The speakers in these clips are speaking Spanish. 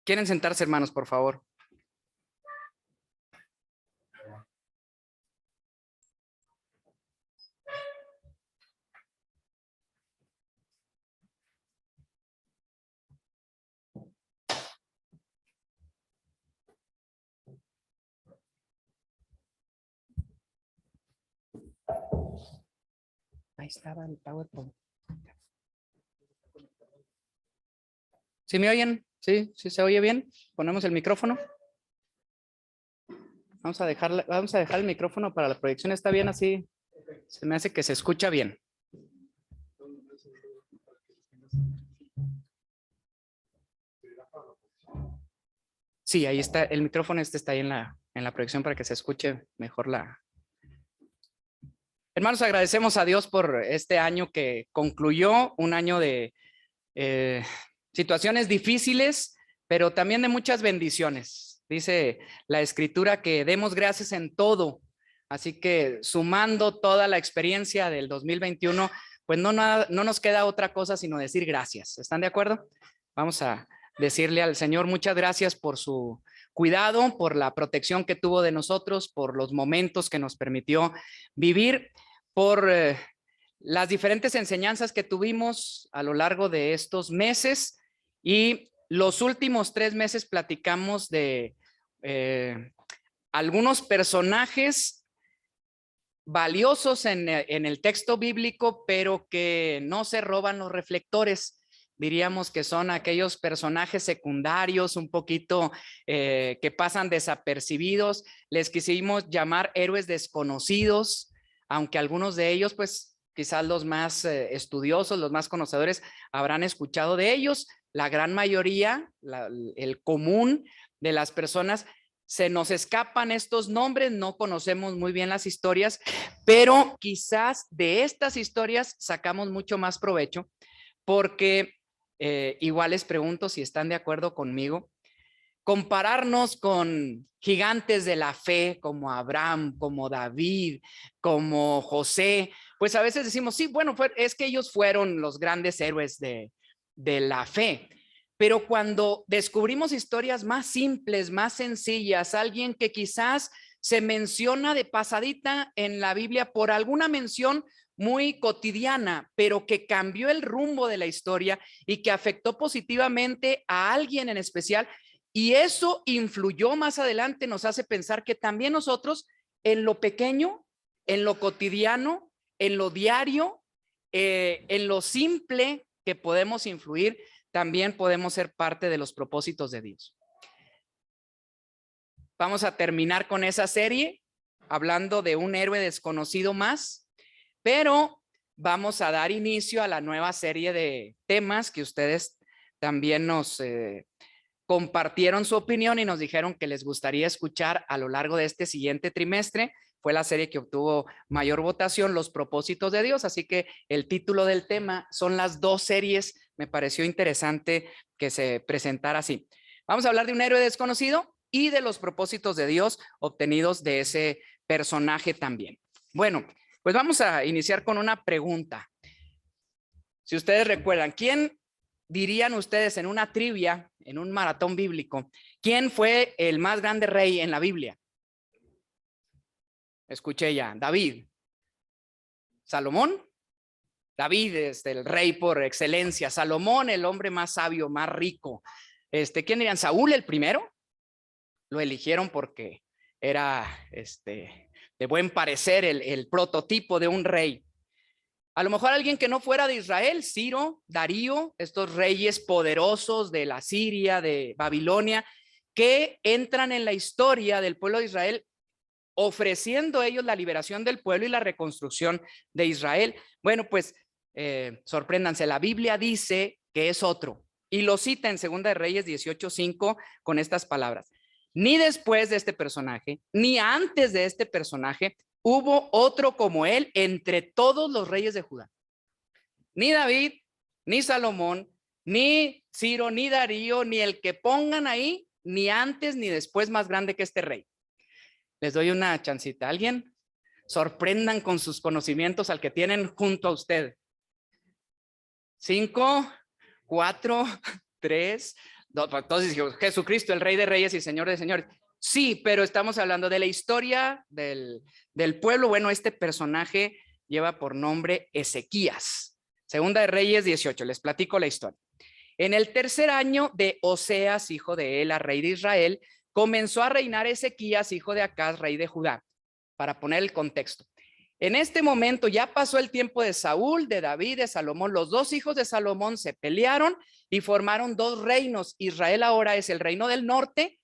¿Quieren sentarse, hermanos, por favor? Ahí estaba el PowerPoint. ¿Sí me oyen? ¿Sí? ¿Sí se oye bien? ¿Ponemos el micrófono? Vamos a dejar el micrófono para la proyección. ¿Está bien así? Se me hace que se escucha bien. Sí, ahí está. El micrófono está ahí en la proyección para que se escuche mejor la... Hermanos, agradecemos a Dios por este año que concluyó, un año de situaciones difíciles, pero también de muchas bendiciones. Dice la Escritura que demos gracias en todo. Así que sumando toda la experiencia del 2021, pues no nos queda otra cosa sino decir gracias. ¿Están de acuerdo? Vamos a decirle al Señor muchas gracias por su cuidado, por la protección que tuvo de nosotros, por los momentos que nos permitió vivir, por las diferentes enseñanzas que tuvimos a lo largo de estos meses. Y los últimos 3 meses platicamos de algunos personajes valiosos en el texto bíblico, pero que no se roban los reflectores. Diríamos que son aquellos personajes secundarios, un poquito que pasan desapercibidos. Les quisimos llamar héroes desconocidos, aunque algunos de ellos, pues quizás los más estudiosos, los más conocedores, habrán escuchado de ellos. La gran mayoría, el común de las personas, se nos escapan estos nombres, no conocemos muy bien las historias, pero quizás de estas historias sacamos mucho más provecho, porque igual les pregunto si están de acuerdo conmigo. Compararnos con gigantes de la fe como Abraham, como David, como José, pues a veces decimos, sí, bueno, es que ellos fueron los grandes héroes de la fe. Pero cuando descubrimos historias más simples, más sencillas, alguien que quizás se menciona de pasadita en la Biblia por alguna mención muy cotidiana, pero que cambió el rumbo de la historia y que afectó positivamente a alguien en especial, y eso influyó más adelante, nos hace pensar que también nosotros en lo pequeño, en lo cotidiano, en lo diario, en lo simple que podemos influir, también podemos ser parte de los propósitos de Dios. Vamos a terminar con esa serie hablando de un héroe desconocido más, pero vamos a dar inicio a la nueva serie de temas que ustedes también nos compartieron su opinión y nos dijeron que les gustaría escuchar a lo largo de este siguiente trimestre. Fue la serie que obtuvo mayor votación, Los propósitos de Dios. Así que el título del tema son las 2 series. Me pareció interesante que se presentara así. Vamos a hablar de un héroe desconocido y de los propósitos de Dios obtenidos de ese personaje también. Bueno, pues vamos a iniciar con una pregunta. Si ustedes recuerdan, ¿quién dirían ustedes en una trivia, en un maratón bíblico, quién fue el más grande rey en la Biblia? Escuché ya, David. ¿Salomón? David es el rey por excelencia. Salomón, el hombre más sabio, más rico. ¿Quién dirían? ¿Saúl el primero? Lo eligieron porque era de buen parecer el prototipo de un rey. A lo mejor alguien que no fuera de Israel, Ciro, Darío, estos reyes poderosos de la Siria, de Babilonia, que entran en la historia del pueblo de Israel, ofreciendo ellos la liberación del pueblo y la reconstrucción de Israel. Bueno, pues sorpréndanse, la Biblia dice que es otro, y lo cita en 2 de Reyes 18:5 con estas palabras: ni después de este personaje, ni antes de este personaje, hubo otro como él entre todos los reyes de Judá. Ni David, ni Salomón, ni Ciro, ni Darío, ni el que pongan ahí, ni antes ni después más grande que este rey. Les doy una chancita. ¿Alguien? Sorprendan con sus conocimientos al que tienen junto a usted. 5, 4, 3, Entonces dijo, Jesucristo, el Rey de Reyes y Señor de Señores. Sí, pero estamos hablando de la historia del pueblo. Bueno, este personaje lleva por nombre Ezequías. Segunda de Reyes 18, les platico la historia. En el tercer año de Oseas, hijo de Ela, rey de Israel, comenzó a reinar Ezequías, hijo de Acaz, rey de Judá. Para poner el contexto. En este momento ya pasó el tiempo de Saúl, de David, de Salomón. Los dos hijos de Salomón se pelearon y formaron dos reinos. Israel ahora es el reino del norte,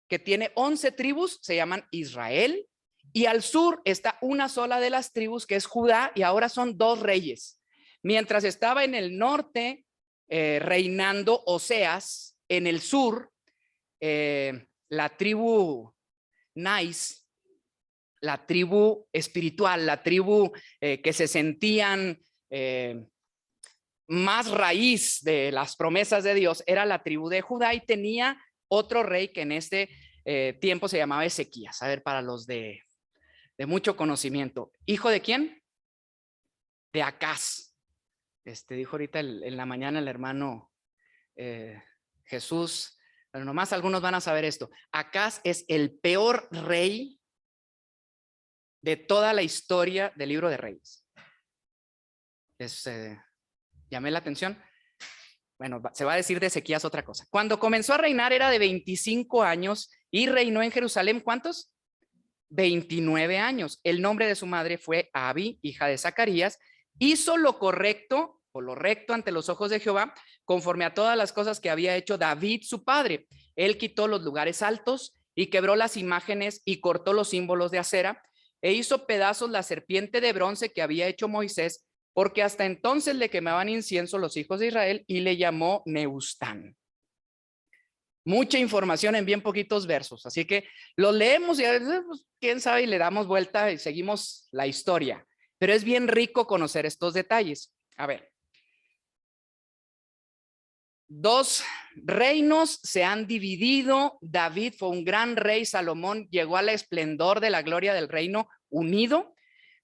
que tiene 11 tribus, se llaman Israel. Y al sur está una sola de las tribus, que es Judá, y ahora son dos reyes. Mientras estaba en el norte reinando Oseas, en el sur, la tribu Nice, la tribu espiritual, la tribu que se sentían más raíz de las promesas de Dios, era la tribu de Judá, y tenía otro rey que en este tiempo se llamaba Ezequías. A ver, para los de mucho conocimiento. ¿Hijo de quién? De Acaz. Dijo ahorita en la mañana el hermano Jesús, pero nomás algunos van a saber esto. Acaz es el peor rey de toda la historia del libro de Reyes. Llamé la atención. Bueno, se va a decir de Ezequías otra cosa. Cuando comenzó a reinar era de 25 años y reinó en Jerusalén, ¿cuántos? 29 años. El nombre de su madre fue Abi, hija de Zacarías. Hizo lo correcto o lo recto ante los ojos de Jehová, conforme a todas las cosas que había hecho David, su padre. Él quitó los lugares altos y quebró las imágenes y cortó los símbolos de acera, e hizo pedazos la serpiente de bronce que había hecho Moisés, porque hasta entonces le quemaban incienso los hijos de Israel, y le llamó Neustán. Mucha información en bien poquitos versos, así que lo leemos y pues, quién sabe, y le damos vuelta y seguimos la historia, pero es bien rico conocer estos detalles. A ver, dos reinos se han dividido. David fue un gran rey, Salomón llegó al esplendor de la gloria del reino unido,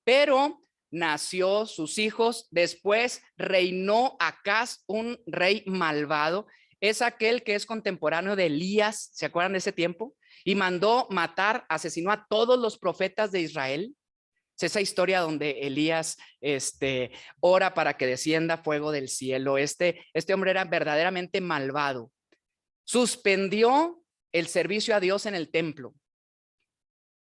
pero nació sus hijos. Después reinó Acaz, un rey malvado. Es aquel que es contemporáneo de Elías, ¿se acuerdan de ese tiempo? Y mandó matar, asesinó a todos los profetas de Israel. Es esa historia donde Elías ora para que descienda fuego del cielo. Este hombre era verdaderamente malvado. Suspendió el servicio a Dios en el templo.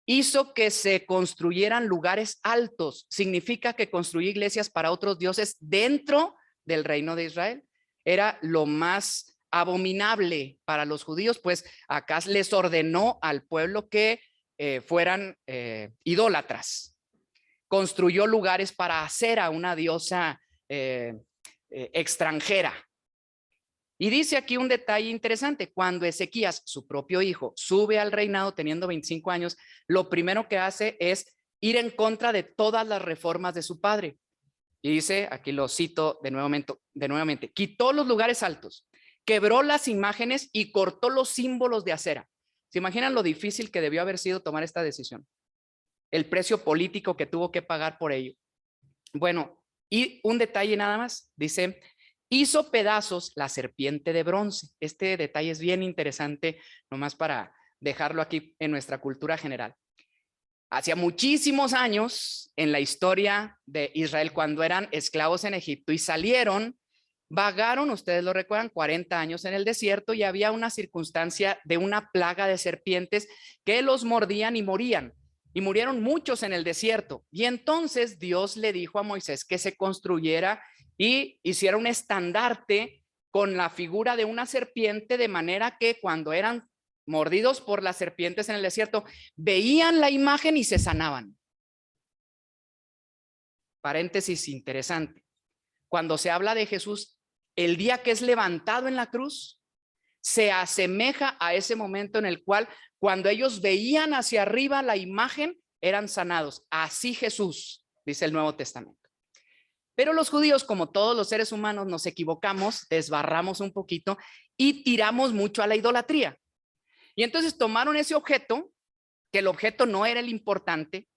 Hizo que se construyeran lugares altos. Significa que construyó iglesias para otros dioses dentro del reino de Israel. Era lo más abominable para los judíos, pues Acaz les ordenó al pueblo que fueran idólatras. Construyó lugares para Acera, una diosa extranjera. Y dice aquí un detalle interesante: cuando Ezequías, su propio hijo, sube al reinado teniendo 25 años, lo primero que hace es ir en contra de todas las reformas de su padre. Y dice, aquí lo cito de nuevamente, quitó los lugares altos, quebró las imágenes y cortó los símbolos de acera. ¿Se imaginan lo difícil que debió haber sido tomar esta decisión? El precio político que tuvo que pagar por ello. Bueno, y un detalle nada más, dice, hizo pedazos la serpiente de bronce. Este detalle es bien interesante, nomás para dejarlo aquí en nuestra cultura general. Hacía muchísimos años en la historia de Israel, cuando eran esclavos en Egipto y salieron, vagaron, ustedes lo recuerdan, 40 años en el desierto, y había una circunstancia de una plaga de serpientes que los mordían y morían. Y murieron muchos en el desierto. Y entonces Dios le dijo a Moisés que se construyera y hiciera un estandarte con la figura de una serpiente, de manera que cuando eran mordidos por las serpientes en el desierto, veían la imagen y se sanaban. Paréntesis interesante. Cuando se habla de Jesús, el día que es levantado en la cruz, se asemeja a ese momento en el cual, cuando ellos veían hacia arriba la imagen, eran sanados. Así Jesús, dice el Nuevo Testamento. Pero los judíos, como todos los seres humanos, nos equivocamos, desbarramos un poquito y tiramos mucho a la idolatría. Y entonces tomaron ese objeto, que el objeto no era el importante,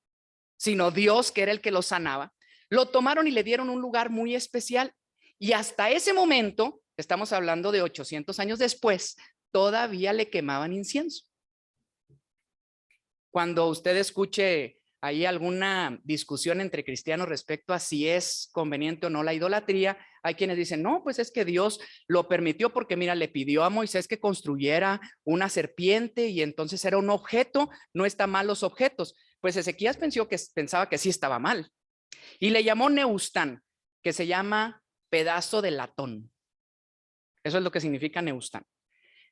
sino Dios, que era el que lo sanaba. Lo tomaron y le dieron un lugar muy especial. Y hasta ese momento, estamos hablando de 800 años después, todavía le quemaban incienso. Cuando usted escuche ahí alguna discusión entre cristianos respecto a si es conveniente o no la idolatría, hay quienes dicen, no, pues es que Dios lo permitió porque mira, le pidió a Moisés que construyera una serpiente y entonces era un objeto, no está mal los objetos. Pues Ezequías pensaba que sí estaba mal y le llamó Neustán, que se llama pedazo de latón. Eso es lo que significa Neustán.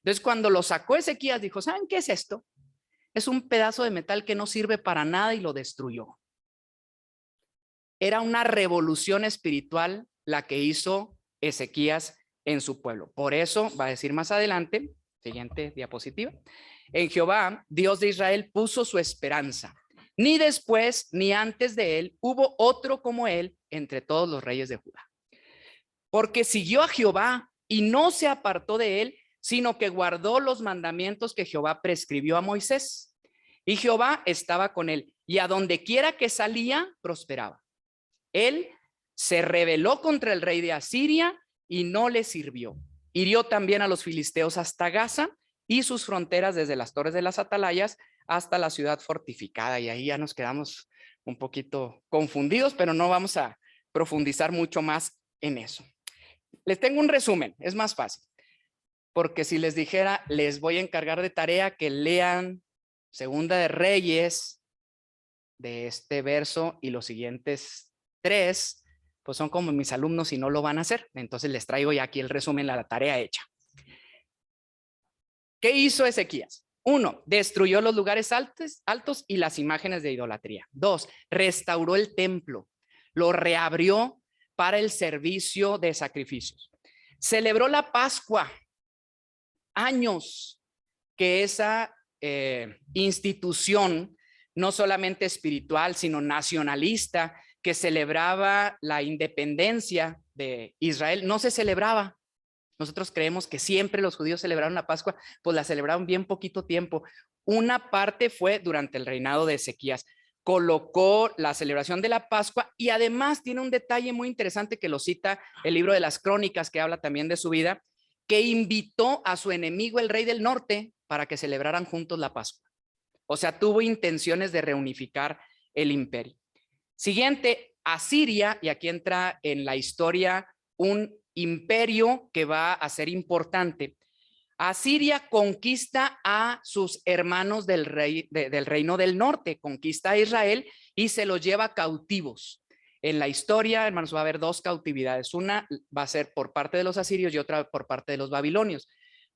Entonces cuando lo sacó Ezequías dijo, ¿saben qué es esto? Es un pedazo de metal que no sirve para nada y lo destruyó. Era una revolución espiritual la que hizo Ezequías en su pueblo. Por eso va a decir más adelante, siguiente diapositiva, en Jehová, Dios de Israel, puso su esperanza. Ni después ni antes de él hubo otro como él entre todos los reyes de Judá. Porque siguió a Jehová y no se apartó de él, sino que guardó los mandamientos que Jehová prescribió a Moisés. Y Jehová estaba con él, y a donde quiera que salía, prosperaba. Él se rebeló contra el rey de Asiria y no le sirvió. Hirió también a los filisteos hasta Gaza y sus fronteras desde las torres de las atalayas hasta la ciudad fortificada. Y ahí ya nos quedamos un poquito confundidos, pero no vamos a profundizar mucho más en eso. Les tengo un resumen, es más fácil. Porque si les dijera, les voy a encargar de tarea que lean Segunda de Reyes de este verso y los siguientes 3, pues son como mis alumnos y no lo van a hacer. Entonces les traigo ya aquí el resumen, la tarea hecha. ¿Qué hizo Ezequías? 1, destruyó los lugares altos y las imágenes de idolatría. 2, restauró el templo, lo reabrió para el servicio de sacrificios. Celebró la Pascua. Años que esa institución, no solamente espiritual, sino nacionalista, que celebraba la independencia de Israel, no se celebraba. Nosotros creemos que siempre los judíos celebraron la Pascua, pues la celebraron bien poquito tiempo. Una parte fue durante el reinado de Ezequías. Colocó la celebración de la Pascua y además tiene un detalle muy interesante que lo cita el libro de las Crónicas, que habla también de su vida, que invitó a su enemigo, el rey del norte, para que celebraran juntos la Pascua. O sea, tuvo intenciones de reunificar el imperio. Siguiente, Asiria, y aquí entra en la historia un imperio que va a ser importante. Asiria conquista a sus hermanos del reino del norte, conquista a Israel y se los lleva cautivos. En la historia, hermanos, va a haber 2 cautividades. Una va a ser por parte de los asirios y otra por parte de los babilonios.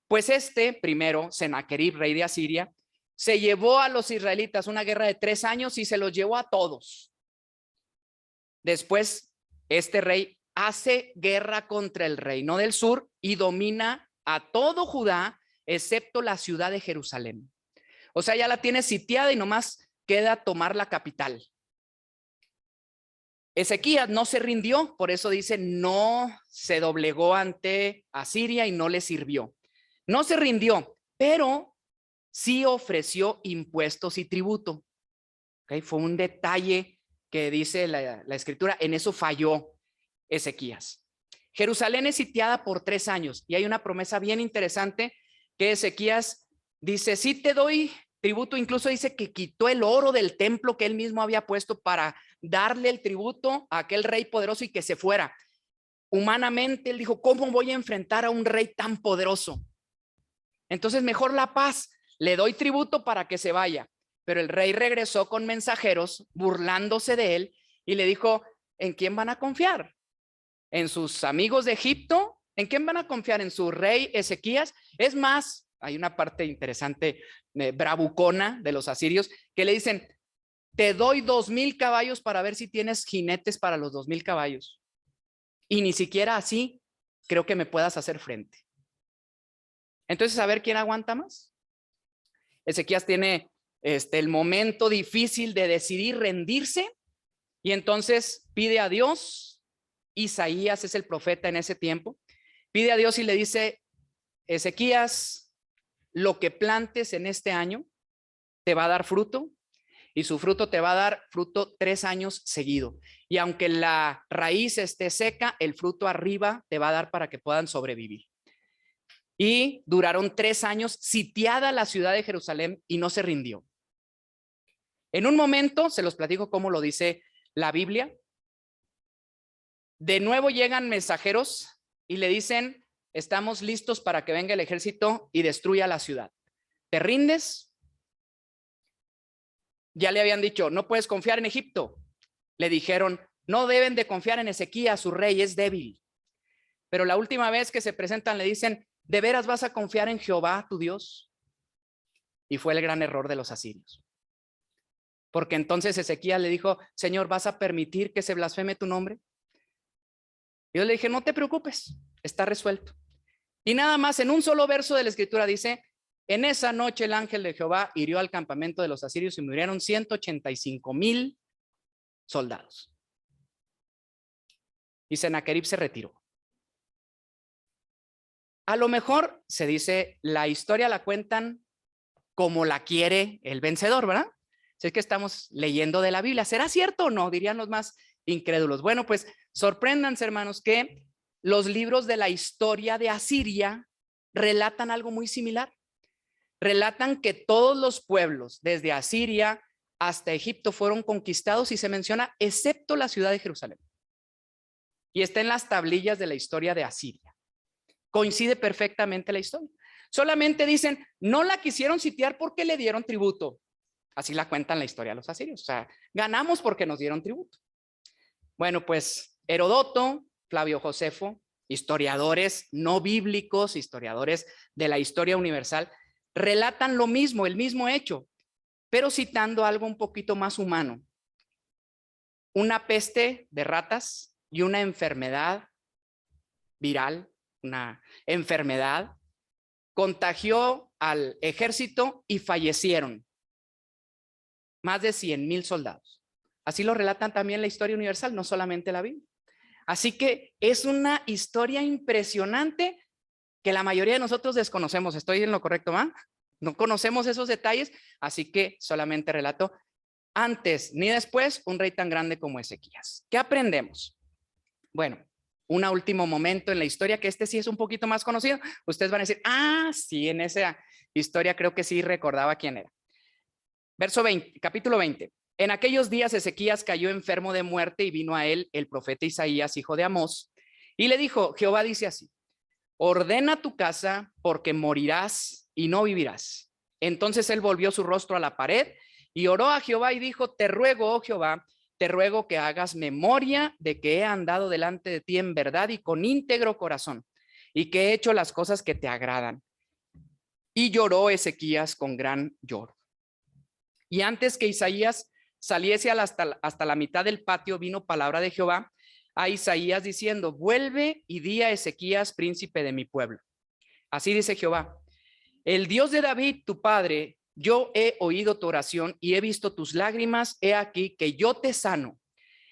Pues primero, Sennacherib, rey de Asiria, se llevó a los israelitas una guerra de 3 años y se los llevó a todos. Después, este rey hace guerra contra el reino del sur y domina a todo Judá, excepto la ciudad de Jerusalén. O sea, ya la tiene sitiada y nomás queda tomar la capital. Ezequías no se rindió, por eso dice, no se doblegó ante Asiria y no le sirvió. No se rindió, pero sí ofreció impuestos y tributo. ¿Okay? Fue un detalle que dice la escritura, en eso falló Ezequías. Jerusalén es sitiada por 3 años y hay una promesa bien interesante que Ezequías dice, sí te doy tributo, incluso dice que quitó el oro del templo que él mismo había puesto para darle el tributo a aquel rey poderoso y que se fuera. Humanamente él dijo, ¿cómo voy a enfrentar a un rey tan poderoso? Entonces mejor la paz, le doy tributo para que se vaya. Pero el rey regresó con mensajeros burlándose de él y le dijo, ¿en quién van a confiar? ¿En sus amigos de Egipto? ¿En quién van a confiar? ¿En su rey Ezequías? Es más, hay una parte interesante, bravucona de los asirios, que le dicen, te doy 2,000 caballos para ver si tienes jinetes para los 2,000 caballos. Y ni siquiera así creo que me puedas hacer frente. Entonces, a ver quién aguanta más. Ezequías tiene el momento difícil de decidir rendirse y entonces pide a Dios. Isaías es el profeta en ese tiempo. Pide a Dios y le dice, Ezequías, lo que plantes en este año te va a dar fruto y su fruto te va a dar fruto 3 años seguido. Y aunque la raíz esté seca, el fruto arriba te va a dar para que puedan sobrevivir. Y duraron 3 años sitiada la ciudad de Jerusalén y no se rindió. En un momento, se los platico cómo lo dice la Biblia. De nuevo llegan mensajeros y le dicen, estamos listos para que venga el ejército y destruya la ciudad. ¿Te rindes? Ya le habían dicho, no puedes confiar en Egipto. Le dijeron, no deben de confiar en Ezequías, su rey es débil. Pero la última vez que se presentan le dicen, ¿de veras vas a confiar en Jehová, tu Dios? Y fue el gran error de los asirios. Porque entonces Ezequías le dijo, Señor, ¿vas a permitir que se blasfeme tu nombre? Y yo le dije, no te preocupes, está resuelto. Y nada más en un solo verso de la escritura dice, en esa noche el ángel de Jehová hirió al campamento de los asirios y murieron 185,000 soldados. Y Sennacherib se retiró. A lo mejor se dice, la historia la cuentan como la quiere el vencedor, ¿verdad? Si es que estamos leyendo de la Biblia, ¿será cierto o no? Dirían los más incrédulos. Bueno, pues sorpréndanse, hermanos, que los libros de la historia de Asiria relatan algo muy similar. Relatan que todos los pueblos, desde Asiria hasta Egipto, fueron conquistados y se menciona excepto la ciudad de Jerusalén. Y está en las tablillas de la historia de Asiria. Coincide perfectamente la historia. Solamente dicen, no la quisieron sitiar porque le dieron tributo. Así la cuentan la historia de los asirios. O sea, ganamos porque nos dieron tributo. Bueno, pues Herodoto, Flavio Josefo, historiadores no bíblicos, historiadores de la historia universal, relatan lo mismo, el mismo hecho, pero citando algo un poquito más humano. Una peste de ratas y una enfermedad viral, una enfermedad, contagió al ejército y fallecieron más de 100,000 soldados. Así lo relatan también la historia universal, no solamente la Biblia. Así que es una historia impresionante que la mayoría de nosotros desconocemos. ¿Estoy en lo correcto, ma? No conocemos esos detalles, así que solamente relato antes ni después un rey tan grande como Ezequías. ¿Qué aprendemos? Bueno, un último momento en la historia, que este sí es un poquito más conocido. Ustedes van a decir, ah, sí, en esa historia creo que sí recordaba quién era. Verso 20, capítulo 20. En aquellos días Ezequías cayó enfermo de muerte y vino a él el profeta Isaías, hijo de Amós, y le dijo, Jehová dice así, ordena tu casa porque morirás y no vivirás. Entonces él volvió su rostro a la pared y oró a Jehová y dijo, te ruego, oh Jehová, te ruego que hagas memoria de que he andado delante de ti en verdad y con íntegro corazón y que he hecho las cosas que te agradan. Y lloró Ezequías con gran lloro. Y antes que Isaías saliese hasta la mitad del patio, vino palabra de Jehová a Isaías diciendo, vuelve y di a Ezequías, príncipe de mi pueblo. Así dice Jehová, el Dios de David, tu padre, yo he oído tu oración y he visto tus lágrimas, he aquí que yo te sano.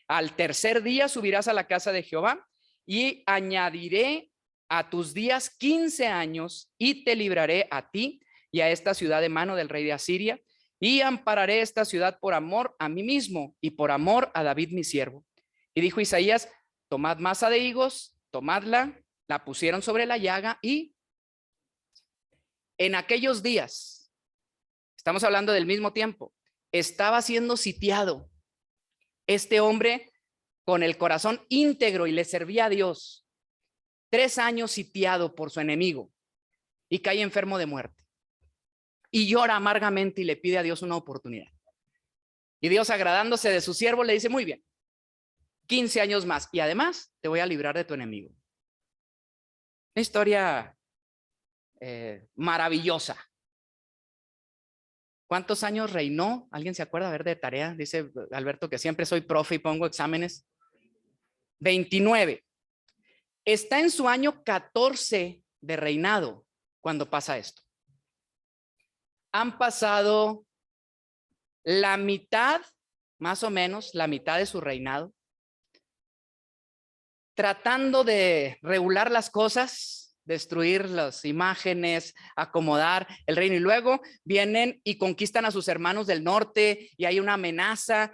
Al tercer día subirás a la casa de Jehová y añadiré a tus días 15 años y te libraré a ti y a esta ciudad de mano del rey de Asiria y ampararé esta ciudad por amor a mí mismo y por amor a David mi siervo. Y dijo Isaías, tomad masa de higos, tomadla, la pusieron sobre la llaga y en aquellos días, estamos hablando del mismo tiempo, estaba siendo sitiado este hombre con el corazón íntegro y le servía a Dios. 3 años sitiado por su enemigo y cae enfermo de muerte. Y llora amargamente y le pide a Dios una oportunidad. Y Dios, agradándose de su siervo, le dice, muy bien, 15 años más y además te voy a librar de tu enemigo. Una historia maravillosa. ¿Cuántos años reinó? ¿Alguien se acuerda? A ver, de tarea. Dice Alberto que siempre soy profe y pongo exámenes. 29. Está en su año 14 de reinado cuando pasa esto. Han pasado la mitad, más o menos, la mitad de su reinado, tratando de regular las cosas, destruir las imágenes, acomodar el reino. Y luego vienen y conquistan a sus hermanos del norte y hay una amenaza.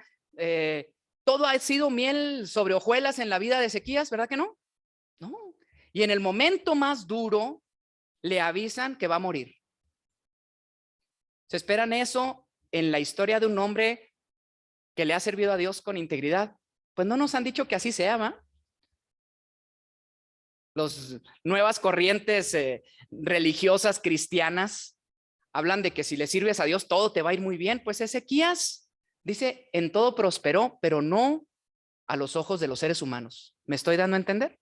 Todo ha sido miel sobre hojuelas en la vida de Ezequías, ¿verdad que no? No. Y en el momento más duro le avisan que va a morir. ¿Se esperan eso en la historia de un hombre que le ha servido a Dios con integridad? Pues no nos han dicho que así sea, ¿va? Las nuevas corrientes religiosas cristianas hablan de que si le sirves a Dios todo te va a ir muy bien. Pues Ezequías dice, en todo prosperó, pero no a los ojos de los seres humanos. ¿Me estoy dando a entender?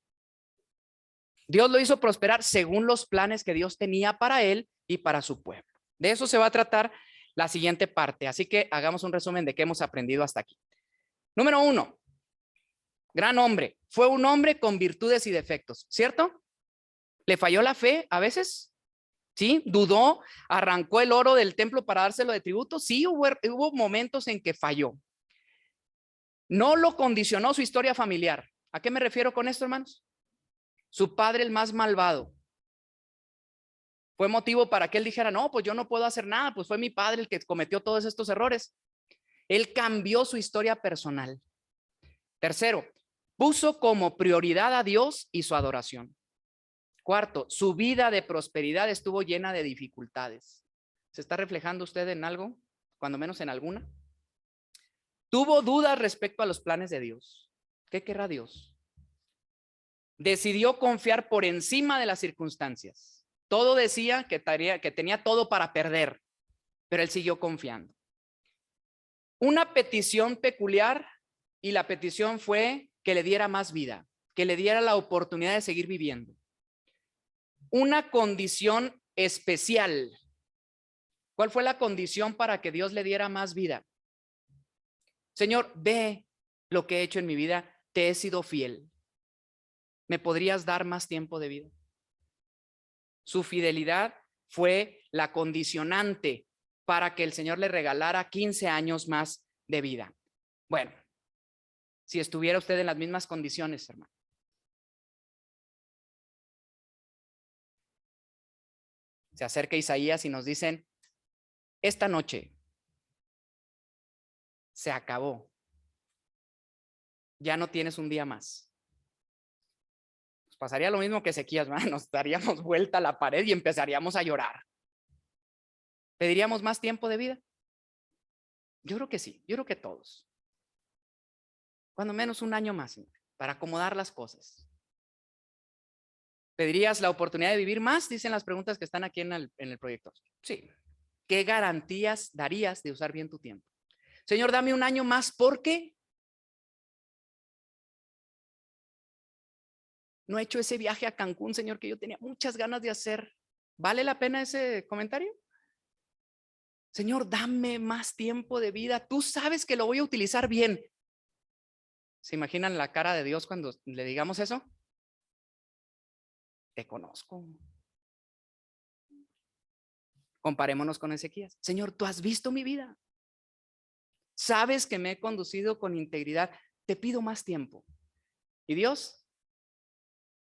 Dios lo hizo prosperar según los planes que Dios tenía para él y para su pueblo. De eso se va a tratar la siguiente parte. Así que hagamos un resumen de qué hemos aprendido hasta aquí. Número 1. Gran hombre. Fue un hombre con virtudes y defectos, ¿cierto? ¿Le falló la fe a veces? ¿Sí? ¿Dudó? ¿Arrancó el oro del templo para dárselo de tributo? Sí, hubo momentos en que falló. No lo condicionó su historia familiar. ¿A qué me refiero con esto, hermanos? Su padre, el más malvado, fue motivo para que él dijera, no, pues yo no puedo hacer nada, pues fue mi padre el que cometió todos estos errores. Él cambió su historia personal. Tercero, puso como prioridad a Dios y su adoración. Cuarto, su vida de prosperidad estuvo llena de dificultades. ¿Se está reflejando usted en algo? Cuando menos en alguna. Tuvo dudas respecto a los planes de Dios. ¿Qué querrá Dios? Decidió confiar por encima de las circunstancias. Todo decía que tenía todo para perder, pero él siguió confiando. Una petición peculiar, y la petición fue que le diera más vida, que le diera la oportunidad de seguir viviendo. Una condición especial. ¿Cuál fue la condición para que Dios le diera más vida? Señor, ve lo que he hecho en mi vida, te he sido fiel. ¿Me podrías dar más tiempo de vida? Su fidelidad fue la condicionante para que el Señor le regalara 15 años más de vida. Bueno, si estuviera usted en las mismas condiciones, hermano. Se acerca Isaías y nos dicen, esta noche se acabó. Ya no tienes un día más. Pues pasaría lo mismo que Ezequías, ¿verdad? Nos daríamos vuelta a la pared y empezaríamos a llorar. ¿Pediríamos más tiempo de vida? Yo creo que sí, yo creo que todos. Cuando menos un año más, para acomodar las cosas. ¿Pedirías la oportunidad de vivir más? Dicen las preguntas que están aquí en el proyecto. Sí. ¿Qué garantías darías de usar bien tu tiempo? Señor, dame un año más porque no he hecho ese viaje a Cancún, Señor, que yo tenía muchas ganas de hacer. ¿Vale la pena ese comentario? Señor, dame más tiempo de vida. Tú sabes que lo voy a utilizar bien. ¿Se imaginan la cara de Dios cuando le digamos eso? Te conozco. Comparémonos con Ezequías. Señor, tú has visto mi vida. Sabes que me he conducido con integridad. Te pido más tiempo. Y Dios,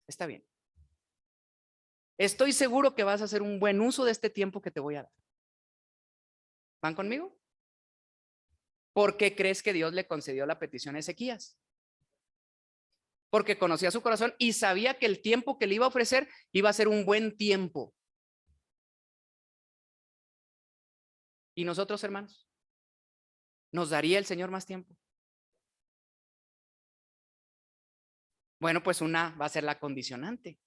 está bien. Estoy seguro que vas a hacer un buen uso de este tiempo que te voy a dar. ¿Van conmigo? ¿Por qué crees que Dios le concedió la petición a Ezequías? Porque conocía su corazón y sabía que el tiempo que le iba a ofrecer iba a ser un buen tiempo. ¿Y nosotros, hermanos? ¿Nos daría el Señor más tiempo? Bueno, pues una va a ser la condicionante.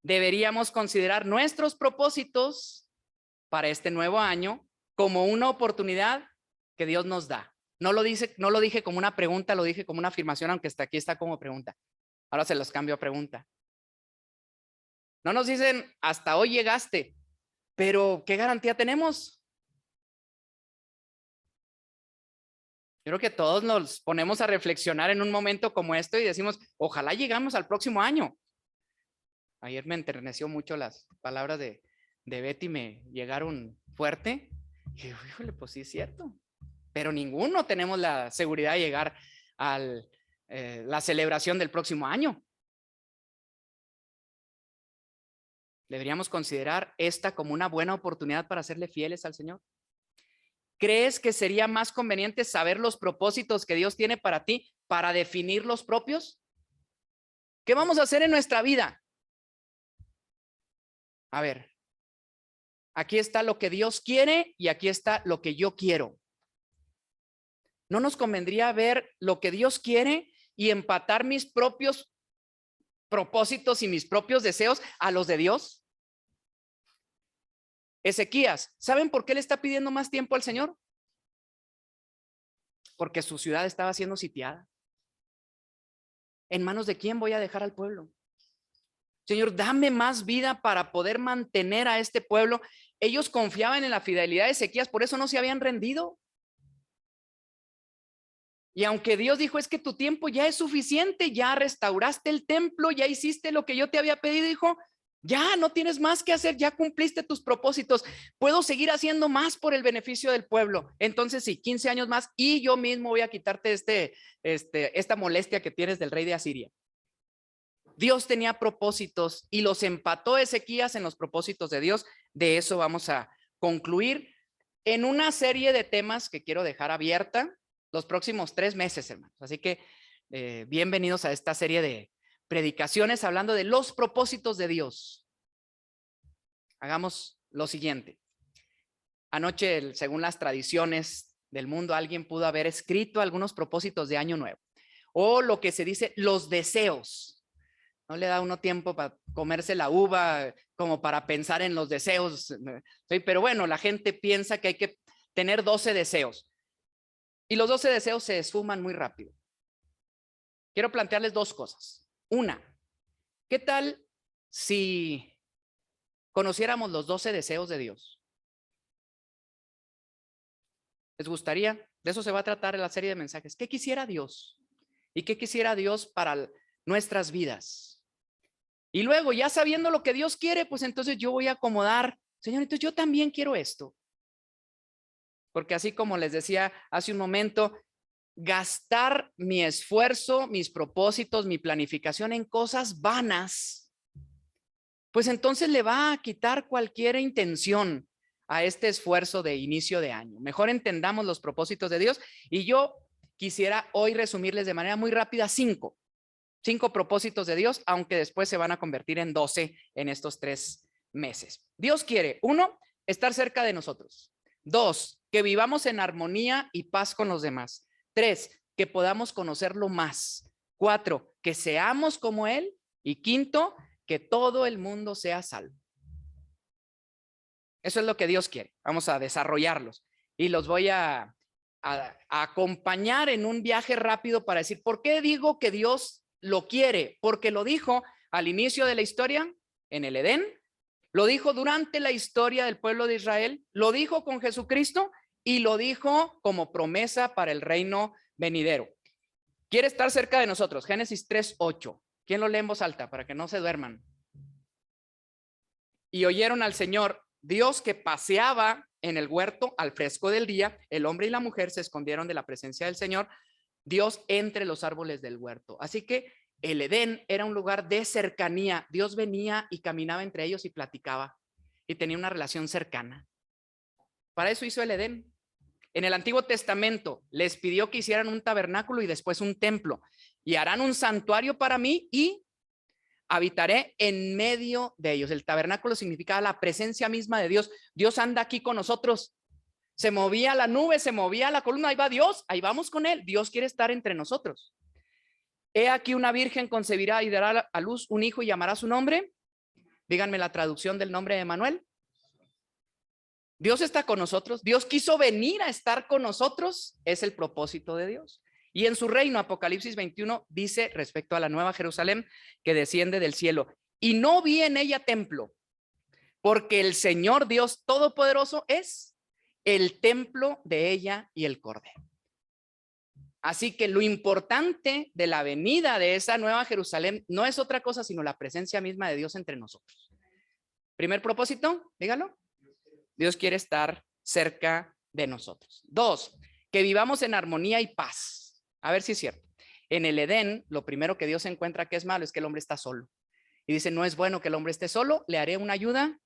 Deberíamos considerar nuestros propósitos para este nuevo año como una oportunidad que Dios nos da. No lo dije como una pregunta, lo dije como una afirmación, aunque hasta aquí está como pregunta. Ahora se los cambio a pregunta. No nos dicen hasta hoy llegaste, pero ¿qué garantía tenemos? Yo creo que todos nos ponemos a reflexionar en un momento como esto y decimos, ojalá llegamos al próximo año. Ayer me enterneció mucho las palabras de Betty, me llegaron fuerte. Y yo, híjole, pues sí es cierto. Pero ninguno tenemos la seguridad de llegar a la celebración del próximo año. ¿Deberíamos considerar esta como una buena oportunidad para serle fieles al Señor? ¿Crees que sería más conveniente saber los propósitos que Dios tiene para ti para definir los propios? ¿Qué vamos a hacer en nuestra vida? A ver, aquí está lo que Dios quiere y aquí está lo que yo quiero. ¿No nos convendría ver lo que Dios quiere y empatar mis propios propósitos y mis propios deseos a los de Dios? Ezequías, ¿saben por qué le está pidiendo más tiempo al Señor? Porque su ciudad estaba siendo sitiada. ¿En manos de quién voy a dejar al pueblo? Señor, dame más vida para poder mantener a este pueblo. Ellos confiaban en la fidelidad de Ezequías, por eso no se habían rendido. Y aunque Dios dijo, es que tu tiempo ya es suficiente, ya restauraste el templo, ya hiciste lo que yo te había pedido, dijo, ya no tienes más que hacer, ya cumpliste tus propósitos, puedo seguir haciendo más por el beneficio del pueblo. Entonces sí, 15 años más y yo mismo voy a quitarte esta molestia que tienes del rey de Asiria. Dios tenía propósitos y los empató Ezequías en los propósitos de Dios. De eso vamos a concluir en una serie de temas que quiero dejar abierta los próximos 3 meses, hermanos. Así que bienvenidos a esta serie de predicaciones hablando de los propósitos de Dios. Hagamos lo siguiente. Anoche, según las tradiciones del mundo, alguien pudo haber escrito algunos propósitos de año nuevo o lo que se dice los deseos. No le da uno tiempo para comerse la uva como para pensar en los deseos. ¿Sí? Pero bueno, la gente piensa que hay que tener 12 deseos. Y los 12 deseos se esfuman muy rápido. Quiero plantearles 2 cosas. Una, ¿qué tal si conociéramos los 12 deseos de Dios? ¿Les gustaría? De eso se va a tratar en la serie de mensajes. ¿Qué quisiera Dios? ¿Y qué quisiera Dios para nuestras vidas? Y luego, ya sabiendo lo que Dios quiere, pues entonces yo voy a acomodar, Señor, entonces yo también quiero esto. Porque así como les decía hace un momento, gastar mi esfuerzo, mis propósitos, mi planificación en cosas vanas, pues entonces le va a quitar cualquier intención a este esfuerzo de inicio de año. Mejor entendamos los propósitos de Dios y yo quisiera hoy resumirles de manera muy rápida 5 propósitos de Dios, aunque después se van a convertir en 12 en estos 3 meses. Dios quiere, 1, estar cerca de nosotros. 2, que vivamos en armonía y paz con los demás. 3, que podamos conocerlo más. 4, que seamos como Él. Y 5, que todo el mundo sea salvo. Eso es lo que Dios quiere. Vamos a desarrollarlos y los voy a acompañar en un viaje rápido para decir, ¿por qué digo que Dios lo quiere? Porque lo dijo al inicio de la historia en el Edén, lo dijo durante la historia del pueblo de Israel, lo dijo con Jesucristo y lo dijo como promesa para el reino venidero. Quiere estar cerca de nosotros. Génesis 3:8. ¿Quién lo lee en voz alta para que no se duerman? Y oyeron al Señor Dios que paseaba en el huerto al fresco del día. El hombre y la mujer se escondieron de la presencia del Señor Dios entre los árboles del huerto. Así que el Edén era un lugar de cercanía. Dios venía y caminaba entre ellos y platicaba y tenía una relación cercana. Para eso hizo el Edén. En el Antiguo Testamento les pidió que hicieran un tabernáculo y después un templo. Y harán un santuario para mí y habitaré en medio de ellos. El tabernáculo significaba la presencia misma de Dios. Dios anda aquí con nosotros. Se movía la nube, se movía la columna, ahí va Dios, ahí vamos con Él. Dios quiere estar entre nosotros. He aquí una virgen concebirá y dará a luz un hijo y llamará su nombre. Díganme la traducción del nombre de Manuel. Dios está con nosotros. Dios quiso venir a estar con nosotros. Es el propósito de Dios. Y en su reino, Apocalipsis 21 dice respecto a la nueva Jerusalén que desciende del cielo. Y no vi en ella templo, porque el Señor Dios Todopoderoso es el templo de ella y el Cordero. Así que lo importante de la venida de esa nueva Jerusalén no es otra cosa sino la presencia misma de Dios entre nosotros. Primer propósito, dígalo. Dios quiere estar cerca de nosotros. 2, que vivamos en armonía y paz. A ver si es cierto. En el Edén, lo primero que Dios encuentra que es malo es que el hombre está solo. Y dice, no es bueno que el hombre esté solo, le haré una ayuda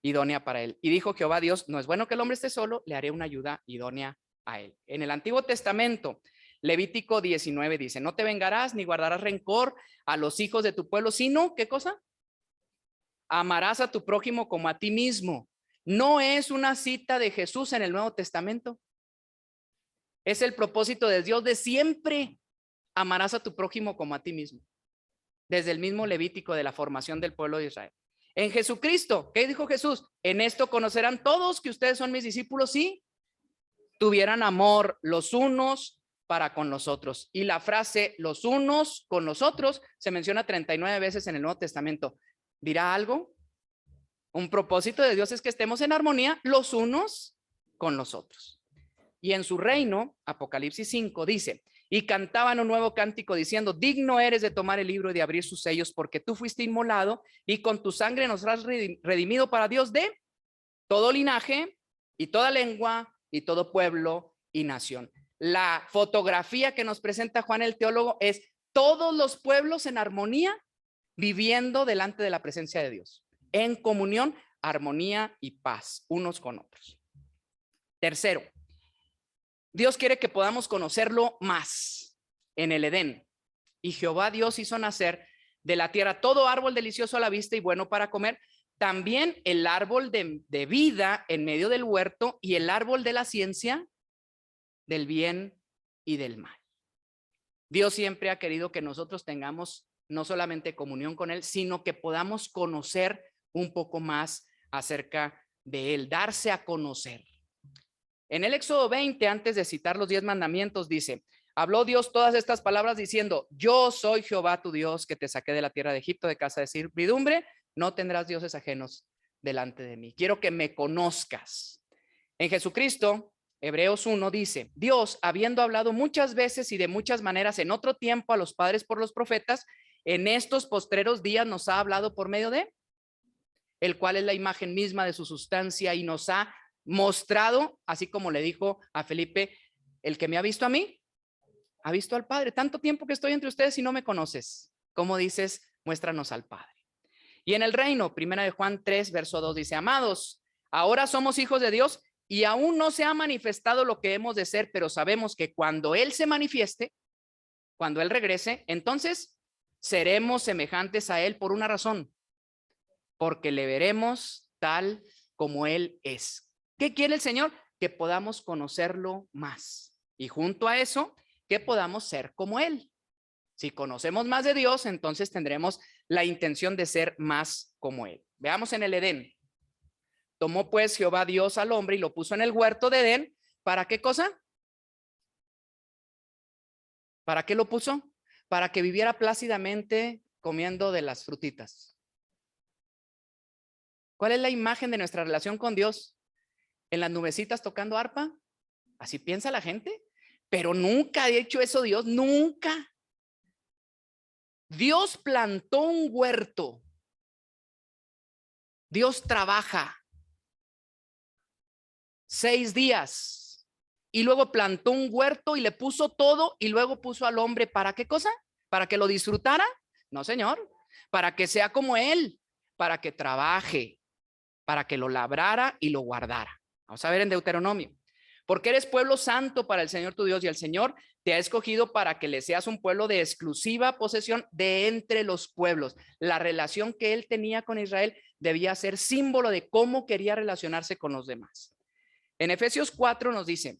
idónea para él. Y dijo Jehová Dios, no es bueno que el hombre esté solo, le haré una ayuda idónea a él. En el Antiguo Testamento, Levítico 19 dice, no te vengarás ni guardarás rencor a los hijos de tu pueblo, sino, ¿qué cosa? Amarás a tu prójimo como a ti mismo. No es una cita de Jesús en el Nuevo Testamento. Es el propósito de Dios de siempre. Amarás a tu prójimo como a ti mismo. Desde el mismo Levítico de la formación del pueblo de Israel. En Jesucristo, ¿qué dijo Jesús? En esto conocerán todos que ustedes son mis discípulos si tuvieran amor los unos para con los otros. Y la frase los unos con los otros se menciona 39 veces en el Nuevo Testamento. ¿Dirá algo? Un propósito de Dios es que estemos en armonía los unos con los otros. Y en su reino, Apocalipsis 5 dice, y cantaban un nuevo cántico diciendo, digno eres de tomar el libro y de abrir sus sellos, porque tú fuiste inmolado y con tu sangre nos has redimido para Dios de todo linaje y toda lengua y todo pueblo y nación. La fotografía que nos presenta Juan el teólogo es todos los pueblos en armonía viviendo delante de la presencia de Dios, en comunión, armonía y paz unos con otros. Tercero, Dios quiere que podamos conocerlo más en el Edén. Y Jehová Dios hizo nacer de la tierra todo árbol delicioso a la vista y bueno para comer, también el árbol de vida en medio del huerto y el árbol de la ciencia del bien y del mal. Dios siempre ha querido que nosotros tengamos no solamente comunión con Él, sino que podamos conocer un poco más acerca de Él, darse a conocer. En el Éxodo 20, antes de citar los 10 mandamientos, dice, habló Dios todas estas palabras diciendo, yo soy Jehová tu Dios que te saqué de la tierra de Egipto, de casa de servidumbre, no tendrás dioses ajenos delante de mí. Quiero que me conozcas. En Jesucristo, Hebreos 1 dice, Dios, habiendo hablado muchas veces y de muchas maneras en otro tiempo a los padres por los profetas, en estos postreros días nos ha hablado por medio de el cual es la imagen misma de su sustancia y nos ha mostrado, así como le dijo a Felipe, el que me ha visto a mí, ha visto al Padre. Tanto tiempo que estoy entre ustedes y no me conoces. ¿Cómo dices? Muéstranos al Padre. Y en el reino, 1 de Juan 3, verso 2 dice, amados, ahora somos hijos de Dios y aún no se ha manifestado lo que hemos de ser, pero sabemos que cuando Él se manifieste, cuando Él regrese, entonces seremos semejantes a Él por una razón, porque le veremos tal como Él es. ¿Qué quiere el Señor? Que podamos conocerlo más. Y junto a eso, que podamos ser como Él. Si conocemos más de Dios, entonces tendremos la intención de ser más como Él. Veamos en el Edén. Tomó pues Jehová Dios al hombre y lo puso en el huerto de Edén. ¿Para qué cosa? ¿Para qué lo puso? Para que viviera plácidamente comiendo de las frutitas. ¿Cuál es la imagen de nuestra relación con Dios? ¿En las nubecitas tocando arpa? Así piensa la gente, pero nunca ha hecho eso Dios, nunca. Dios plantó un huerto. Dios trabaja 6 días y luego plantó un huerto y le puso todo y luego puso al hombre, ¿para qué cosa? ¿Para que lo disfrutara? No, señor, para que sea como él, para que trabaje, para que lo labrara y lo guardara. Vamos a ver en Deuteronomio. Porque eres pueblo santo para el Señor tu Dios y el Señor te ha escogido para que le seas un pueblo de exclusiva posesión de entre los pueblos. La relación que él tenía con Israel debía ser símbolo de cómo quería relacionarse con los demás. En Efesios 4 nos dice,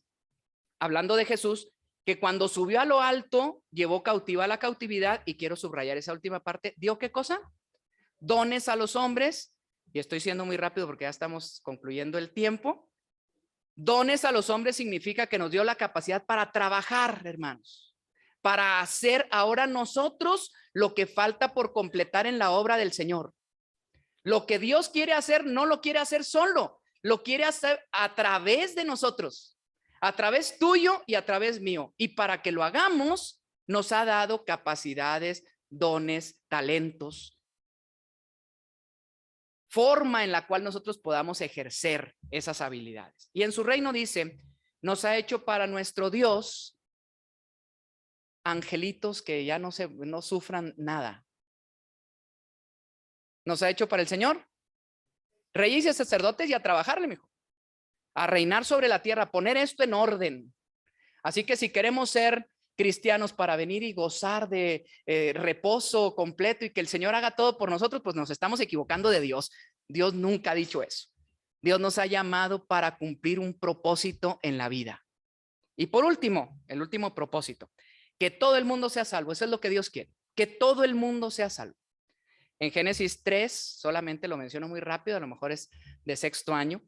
hablando de Jesús, que cuando subió a lo alto, llevó cautiva la cautividad, y quiero subrayar esa última parte, ¿dio qué cosa? Dones a los hombres, y estoy siendo muy rápido porque ya estamos concluyendo el tiempo. Dones a los hombres significa que nos dio la capacidad para trabajar, hermanos, para hacer ahora nosotros lo que falta por completar en la obra del Señor. Lo que Dios quiere hacer no lo quiere hacer solo, lo quiere hacer a través de nosotros, a través tuyo y a través mío. Y para que lo hagamos, nos ha dado capacidades, dones, talentos, forma en la cual nosotros podamos ejercer esas habilidades. Y en su reino dice, nos ha hecho para nuestro Dios angelitos que ya no sufran nada. nos ha hecho para el Señor? Reyes y sacerdotes y a trabajarle, mijo. A reinar sobre la tierra, a poner esto en orden. Así que si queremos ser cristianos para venir y gozar de reposo completo y que el Señor haga todo por nosotros, pues nos estamos equivocando de Dios. Dios nunca ha dicho eso. Dios nos ha llamado para cumplir un propósito en la vida. Y por último, el último propósito, que todo el mundo sea salvo. Eso es lo que Dios quiere, que todo el mundo sea salvo. En Génesis 3, solamente lo menciono muy rápido, a lo mejor es de sexto año.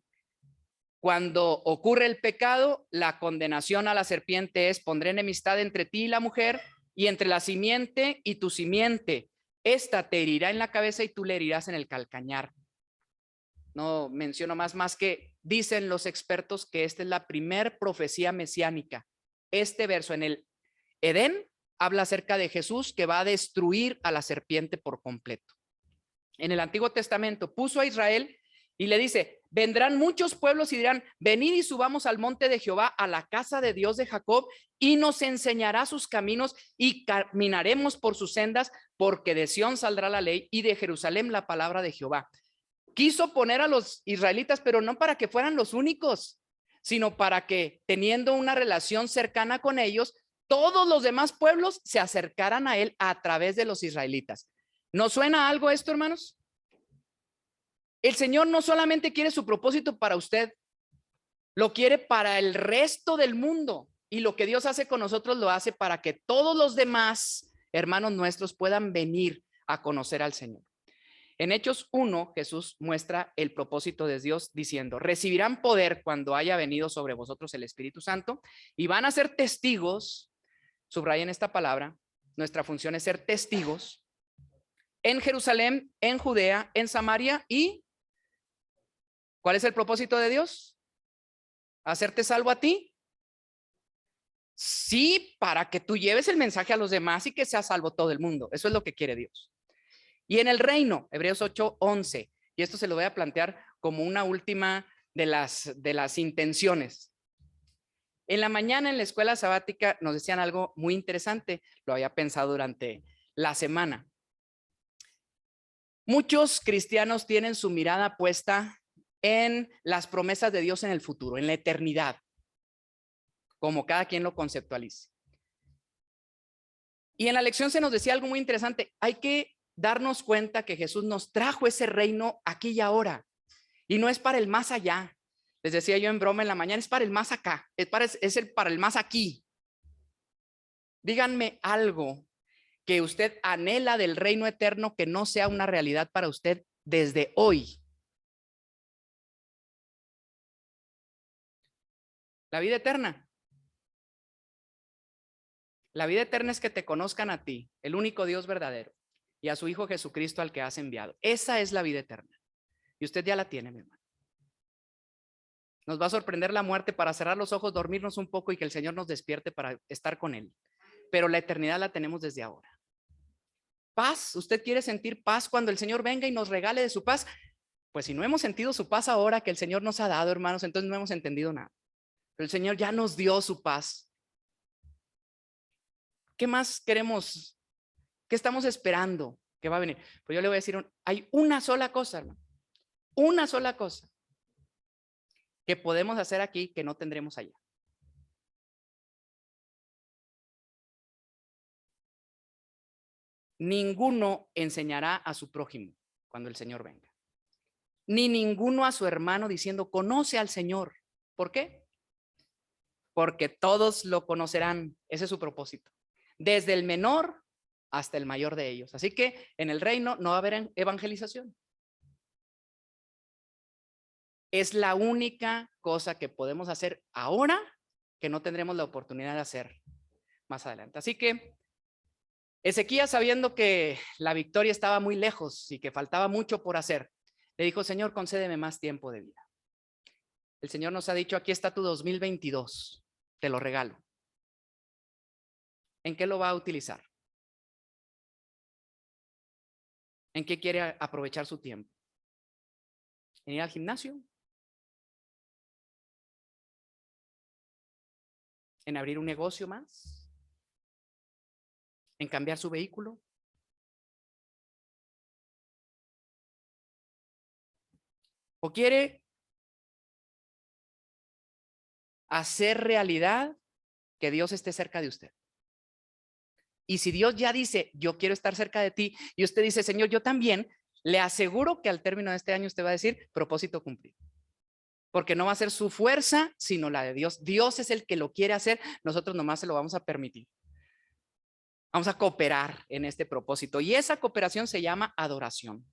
Cuando ocurre el pecado, la condenación a la serpiente es: pondré enemistad entre ti y la mujer, y entre la simiente y tu simiente. Esta te herirá en la cabeza y tú le herirás en el calcañar. No menciono más que dicen los expertos que esta es la primer profecía mesiánica. Este verso en el Edén habla acerca de Jesús que va a destruir a la serpiente por completo. En el Antiguo Testamento puso a Israel y le dice: vendrán muchos pueblos y dirán: venid y subamos al monte de Jehová, a la casa de Dios de Jacob, y nos enseñará sus caminos y caminaremos por sus sendas, porque de Sión saldrá la ley y de Jerusalén la palabra de Jehová. Quiso poner a los israelitas, pero no para que fueran los únicos, sino para que, teniendo una relación cercana con ellos, todos los demás pueblos se acercaran a él a través de los israelitas. ¿No suena algo esto, hermanos? El Señor no solamente quiere su propósito para usted, lo quiere para el resto del mundo. Y lo que Dios hace con nosotros lo hace para que todos los demás hermanos nuestros puedan venir a conocer al Señor. En Hechos 1, Jesús muestra el propósito de Dios diciendo: recibirán poder cuando haya venido sobre vosotros el Espíritu Santo y van a ser testigos. Subrayen esta palabra. Nuestra función es ser testigos en Jerusalén, en Judea, en Samaria. ¿Y cuál es el propósito de Dios? ¿Hacerte salvo a ti? Sí, para que tú lleves el mensaje a los demás y que sea salvo todo el mundo. Eso es lo que quiere Dios. Y en el reino, Hebreos 8:11, y esto se lo voy a plantear como una última de las intenciones. En la mañana en la escuela sabática nos decían algo muy interesante, lo había pensado durante la semana. Muchos cristianos tienen su mirada puesta en las promesas de Dios en el futuro, en la eternidad, como cada quien lo conceptualice. Y en la lección se nos decía algo muy interesante: hay que darnos cuenta que Jesús nos trajo ese reino aquí y ahora, y no es para el más allá. Les decía yo en broma en la mañana, es para el más acá, para el más aquí. Díganme algo que usted anhela del reino eterno que no sea una realidad para usted desde hoy. La vida eterna. La vida eterna es que te conozcan a ti, el único Dios verdadero, y a su Hijo Jesucristo al que has enviado. Esa es la vida eterna. Y usted ya la tiene, mi hermano. Nos va a sorprender la muerte para cerrar los ojos, dormirnos un poco y que el Señor nos despierte para estar con Él. Pero la eternidad la tenemos desde ahora. Paz, ¿usted quiere sentir paz cuando el Señor venga y nos regale de su paz? Pues si no hemos sentido su paz ahora que el Señor nos ha dado, hermanos, entonces no hemos entendido nada. Pero el Señor ya nos dio su paz. ¿Qué más queremos? ¿Qué estamos esperando que va a venir? Pues yo le voy a decir, hay una sola cosa, hermano. Una sola cosa que podemos hacer aquí que no tendremos allá. Ninguno enseñará a su prójimo cuando el Señor venga. Ni ninguno a su hermano diciendo: conoce al Señor. ¿Por qué? Porque todos lo conocerán. Ese es su propósito. Desde el menor hasta el mayor de ellos. Así que en el reino no va a haber evangelización. Es la única cosa que podemos hacer ahora que no tendremos la oportunidad de hacer más adelante. Así que Ezequías, sabiendo que la victoria estaba muy lejos y que faltaba mucho por hacer, le dijo: Señor, concédeme más tiempo de vida. El Señor nos ha dicho: aquí está tu 2022, te lo regalo. ¿En qué lo va a utilizar? ¿En qué quiere aprovechar su tiempo? ¿En ir al gimnasio? ¿En abrir un negocio más? ¿En cambiar su vehículo? o quiere hacer realidad que Dios esté cerca de usted. Y si Dios ya dice, yo quiero estar cerca de ti, y usted dice, Señor, yo también, le aseguro que al término de este año usted va a decir, propósito cumplido. Porque no va a ser su fuerza, sino la de Dios. Dios es el que lo quiere hacer, nosotros nomás se lo vamos a permitir. Vamos a cooperar en este propósito. Y esa cooperación se llama adoración.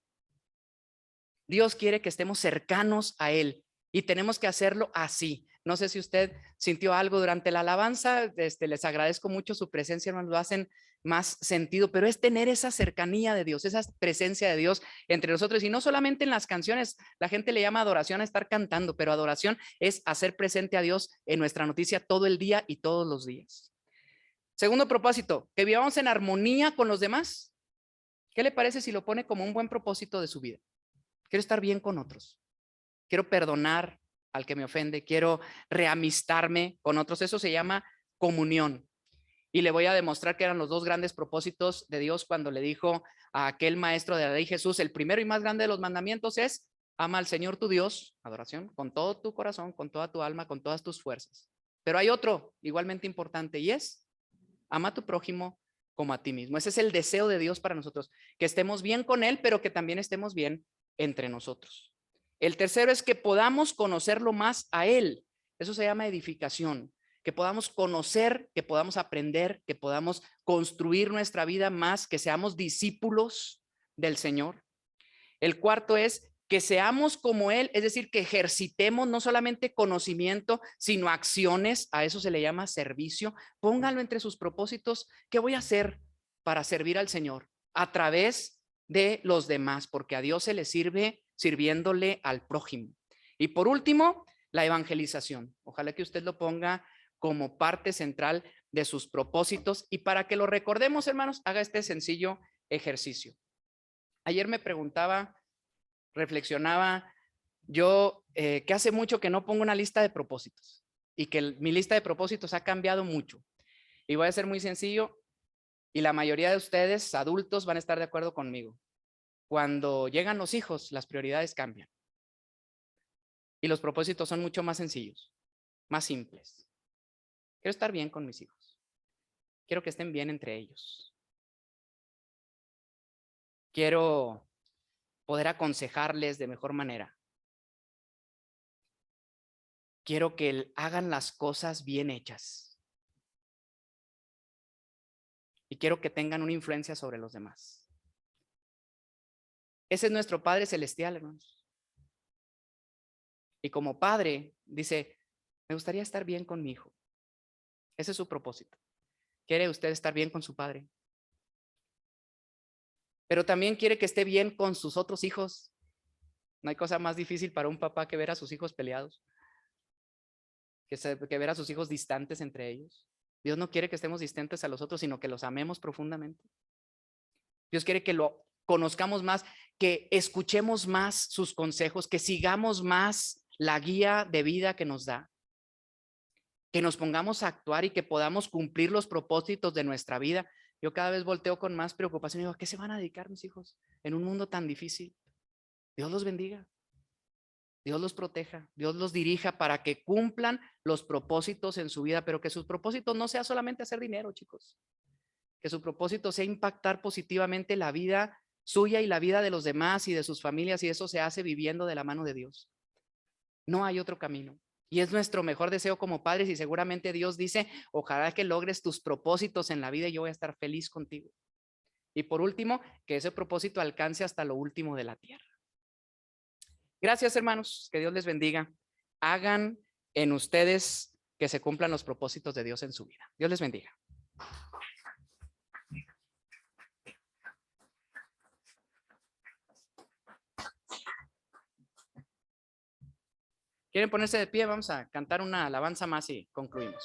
Dios quiere que estemos cercanos a Él y tenemos que hacerlo así. No sé si usted sintió algo durante la alabanza, les agradezco mucho su presencia, hermanos, lo hacen más sentido, pero es tener esa cercanía de Dios, esa presencia de Dios entre nosotros, y no solamente en las canciones. La gente le llama adoración a estar cantando, pero adoración es hacer presente a Dios en nuestra noticia todo el día y todos los días. Segundo propósito, que vivamos en armonía con los demás. ¿Qué le parece si lo pone como un buen propósito de su vida? Quiero estar bien con otros. Quiero perdonar al que me ofende. Quiero reamistarme con otros. Eso se llama comunión. Y le voy a demostrar que eran los dos grandes propósitos de Dios cuando le dijo a aquel maestro de la ley, Jesús, el primero y más grande de los mandamientos es: ama al Señor tu Dios, adoración, con todo tu corazón, con toda tu alma, con todas tus fuerzas. Pero hay otro igualmente importante, y es: ama a tu prójimo como a ti mismo. Ese es el deseo de Dios para nosotros, que estemos bien con Él, pero que también estemos bien entre nosotros. El tercero es que podamos conocerlo más a Él. Eso se llama edificación. Que podamos conocer, que podamos aprender, que podamos construir nuestra vida más, que seamos discípulos del Señor. El cuarto es que seamos como Él, es decir, que ejercitemos no solamente conocimiento, sino acciones. A eso se le llama servicio. Póngalo entre sus propósitos. ¿Qué voy a hacer para servir al Señor? A través de los demás, porque a Dios se le sirve sirviéndole al prójimo. Y por último, la evangelización. Ojalá que usted lo ponga como parte central de sus propósitos, y para que lo recordemos, hermanos, haga este sencillo ejercicio. Ayer me preguntaba, reflexionaba yo, que hace mucho que no pongo una lista de propósitos, y que mi lista de propósitos ha cambiado mucho. Y voy a ser muy sencillo, y la mayoría de ustedes, adultos, van a estar de acuerdo conmigo. Cuando llegan los hijos, las prioridades cambian. Y los propósitos son mucho más sencillos, más simples. Quiero estar bien con mis hijos. Quiero que estén bien entre ellos. Quiero poder aconsejarles de mejor manera. Quiero que hagan las cosas bien hechas. Y quiero que tengan una influencia sobre los demás. Ese es nuestro Padre Celestial, hermanos. Y como padre, dice, me gustaría estar bien con mi hijo. Ese es su propósito. ¿Quiere usted estar bien con su padre? Pero también quiere que esté bien con sus otros hijos. No hay cosa más difícil para un papá que ver a sus hijos peleados, que ver a sus hijos distantes entre ellos. Dios no quiere que estemos distantes a los otros, sino que los amemos profundamente. Dios quiere que lo conozcamos más, que escuchemos más sus consejos, que sigamos más la guía de vida que nos da, que nos pongamos a actuar y que podamos cumplir los propósitos de nuestra vida. Yo cada vez volteo con más preocupación y digo, ¿a qué se van a dedicar mis hijos en un mundo tan difícil? Dios los bendiga, Dios los proteja, Dios los dirija para que cumplan los propósitos en su vida, pero que sus propósitos no sea solamente hacer dinero, chicos. Que su propósito sea impactar positivamente la vida suya y la vida de los demás y de sus familias, y eso se hace viviendo de la mano de Dios. No hay otro camino. Y es nuestro mejor deseo como padres, y seguramente Dios dice, ojalá que logres tus propósitos en la vida y yo voy a estar feliz contigo. Y por último, que ese propósito alcance hasta lo último de la tierra. Gracias, hermanos, que Dios les bendiga. Hagan en ustedes que se cumplan los propósitos de Dios en su vida. Dios les bendiga. ¿Quieren ponerse de pie? Vamos a cantar una alabanza más y concluimos.